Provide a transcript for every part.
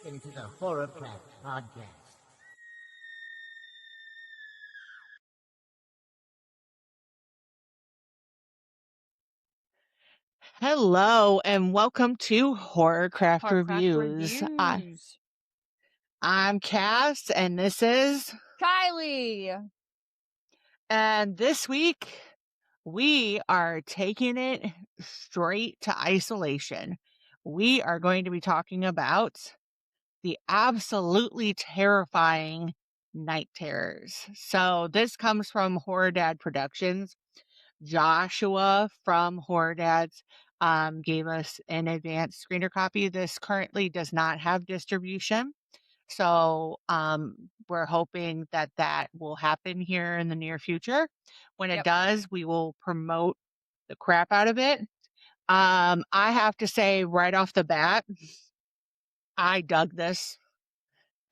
into the Horrorcraft podcast. Hello and welcome to Horrorcraft Horrorcraft Reviews. Reviews. I'm Cass and this is Kylie. And this week we are taking it straight to isolation. We are going to be talking about the absolutely terrifying night terrors. So this comes from Horror Dadz Productions. Joshua from Horror Dadz gave us an advanced screener copy. This currently does not have distribution. So we're hoping that that will happen here in the near future. When it does, we will promote the crap out of it. I have to say right off the bat, I dug this.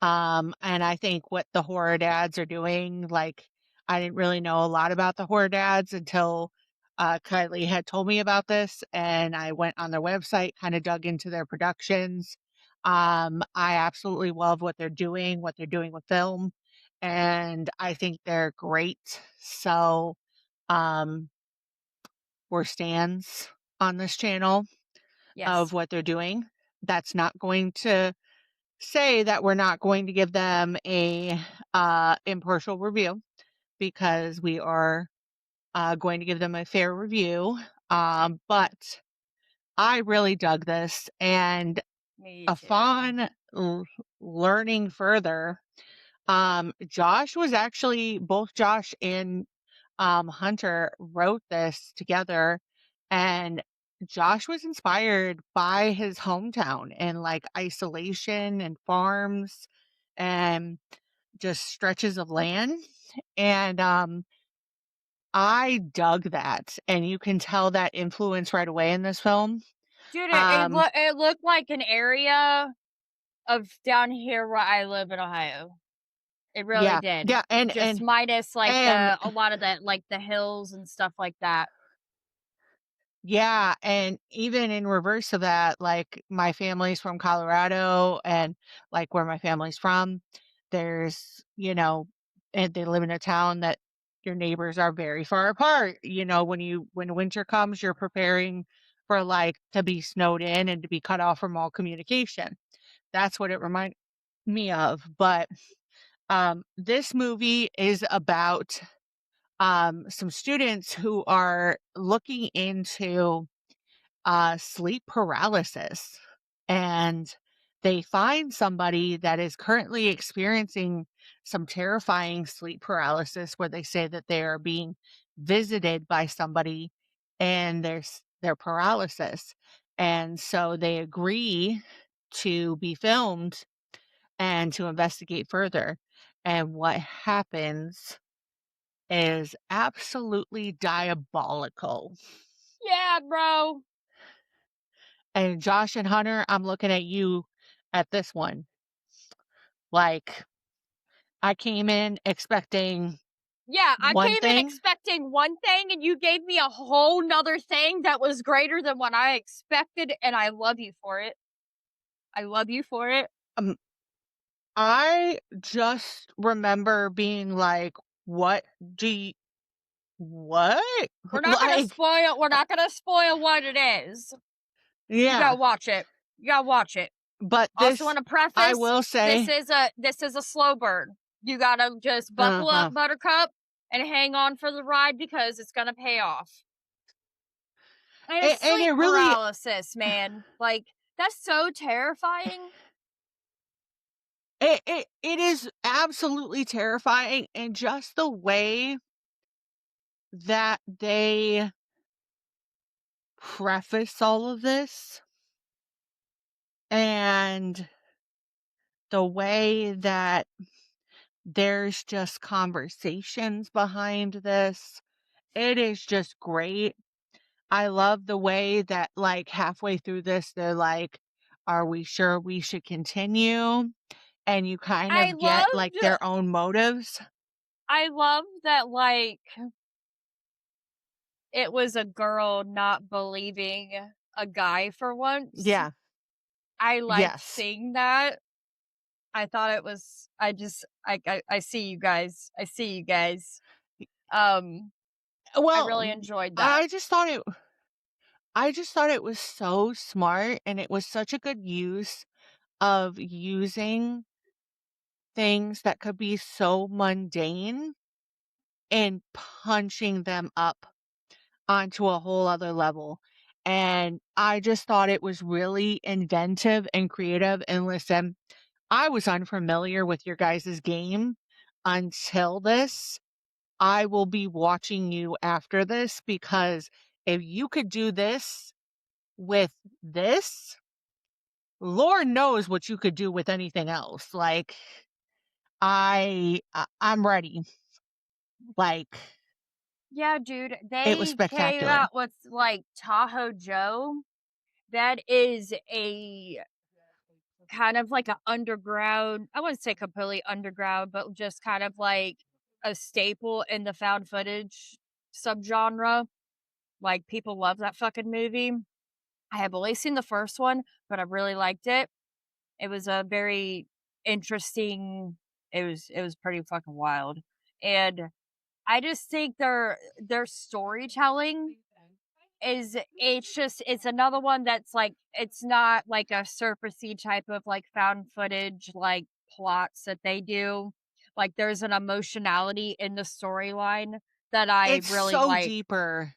And I think what the Horror Dadz are doing, like, I didn't really know a lot about the Horror Dadz until Kylie had told me about this, and I went on their website, kind of dug into their productions. I absolutely love what they're doing with film, and I think they're great. So, we're stans on this channel of what they're doing. That's not going to say that we're not going to give them a impartial review, because we are going to give them a fair review. But I really dug this, and upon learning further, Josh was actually, both Josh and Hunter wrote this together, and Josh was inspired by his hometown and like isolation and farms and just stretches of land. And I dug that, and you can tell that influence right away in this film. Dude, it looked like an area of down here where I live in Ohio. It really did. Yeah, and minus like a lot of that, like the hills and stuff like that. Yeah, and even in reverse of that, like my family's from Colorado, and like where my family's from, there's, and they live in a town that your neighbors are very far apart. When winter comes, you're preparing for like to be snowed in and to be cut off from all communication. That's what it reminded me of. But this movie is about some students who are looking into sleep paralysis, and they find somebody that is currently experiencing some terrifying sleep paralysis, where they say that they are being visited by somebody and their paralysis. And so they agree to be filmed and to investigate further. And what happens is absolutely diabolical. Yeah, bro. And Josh and Hunter, I'm looking at you at this one. Like, I came in expecting I one came in thing. expecting one thing, and you gave me a whole nother thing that was greater than what I expected, and I love you for it. I love you for it. I just remember being like, what? We're not gonna spoil. We're not gonna spoil what it is. Yeah. You gotta watch it. But Also, want to preface, I will say, this is a slow burn. You gotta just buckle up, Buttercup, and hang on for the ride, because it's gonna pay off. And it's sleep paralysis, man. Like, that's so terrifying. It is absolutely terrifying, and just the way that they preface all of this, and the way that there's just conversations behind this, it is just great. I love the way that, like, halfway through this, they're like, are we sure we should continue? And you kind of get like their own motives. I love that, like, it was a girl not believing a guy for once. Yeah. I liked seeing that. I thought it was. I see you guys. I see you guys. I really enjoyed that. I just thought it was so smart, and it was such a good use of using things that could be so mundane and punching them up onto a whole other level. And I just thought it was really inventive and creative. And listen, I was unfamiliar with your guys' game until this. I will be watching you after this, because if you could do this with this, Lord knows what you could do with anything else. Like, I'm ready. Like, Yeah, dude, it was they came spectacular. out with like Tahoe Joe. That is a kind of like a underground, I wouldn't say completely underground, but just kind of like a staple in the found footage subgenre. Like, people love that fucking movie. I have only seen the first one, but I really liked it. It was a very interesting, it was pretty fucking wild. And I just think their storytelling it's another one that's like, it's not like a surfacey type of like found footage like plots that they do. Like, there's an emotionality in the storyline that I It's really so like. deeper.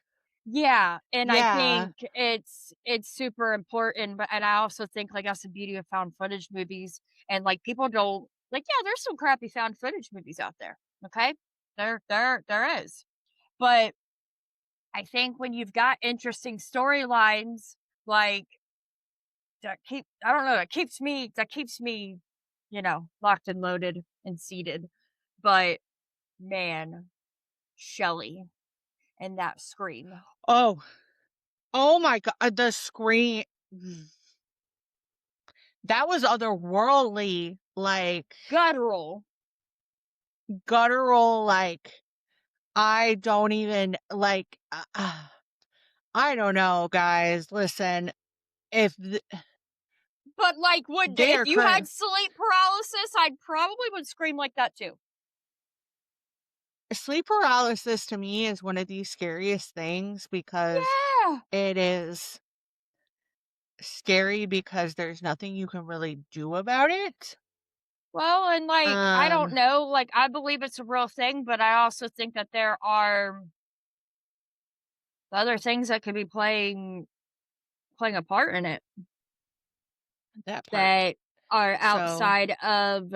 Yeah, and I Yeah, think it's super important, but and I also think like that's the beauty of found footage movies, and like people don't like, yeah, there's some crappy found footage movies out there. Okay? There is. But I think when you've got interesting storylines, like, I don't know, that keeps me, locked and loaded and seated. But man, Shelley and that scream. oh, oh my god, the scream. That was otherworldly, like, Guttural. guttural, like, I don't even, like, I don't know, guys, listen, if But like, they if are you had current, sleep paralysis, I'd probably would scream like that too. sleep paralysis to me is one of the scariest things, because Yeah. it is scary because there's nothing you can really do about it. Well, and like, I don't Um, know, like, I believe it's a real thing, but I also think that there are other things that could be playing a part in it that part. that are So, outside of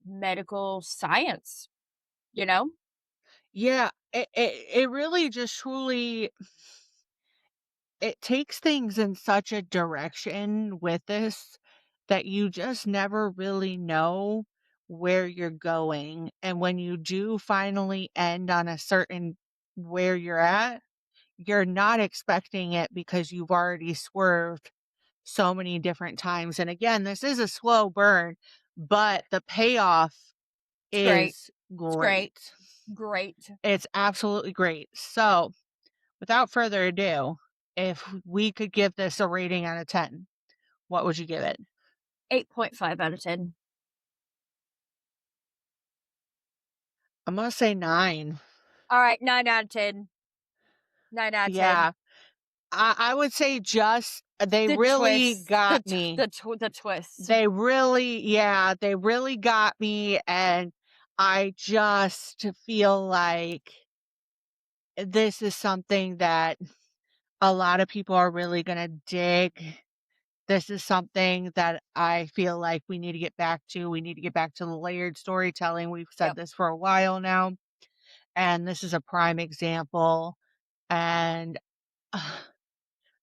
medical science, you know? yeah, it really just truly, it takes things in such a direction with this that you just never really know where you're going. And when you do finally end on a certain where you're at, you're not expecting it, because you've already swerved so many different times. And again, this is a slow burn, but the payoff It's great. is It's great. great. Great. It's absolutely great. So, without further ado, if we could give this a rating out of 10, what would you give it? 8.5 out of 10. I'm gonna say 9. All right, 9 out of 10. 9 out of 10. Yeah, I would say just they The really twist, got me. the twist. They really got me, and I just feel like this is something that a lot of people are really gonna dig. This is something that I feel like we need to get back to. We need to get back to the layered storytelling. We've said Yep. this for a while now, and this is a prime example. And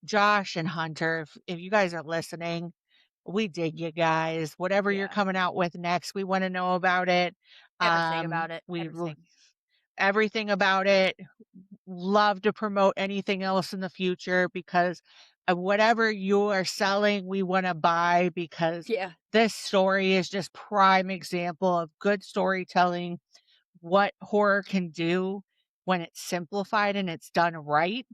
Josh and Hunter, if you guys are listening, we dig you guys. Whatever you're Yeah. coming out with next, we want to know about it. Everything about it. We Everything. everything about it. Love to promote anything else in the future, because whatever you are selling, we want to buy, because Yeah. this story is just prime example of good storytelling, what horror can do when it's simplified and it's done right,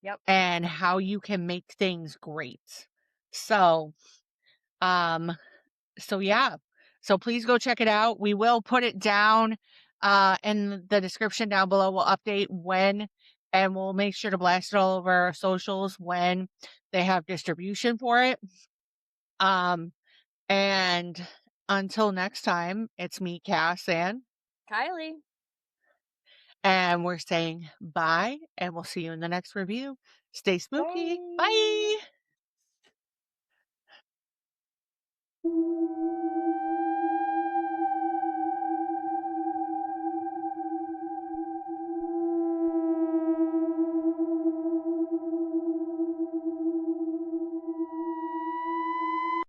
Yep. and how you can make things great. So, um, so yeah. So please go check it out. We will put it down in the description down below. We'll update when, and we'll make sure to blast it all over our socials when they have distribution for it. And until next time, it's me, Cass, and Kylie. And we're saying bye, and we'll see you in the next review. Stay spooky. Bye. Bye.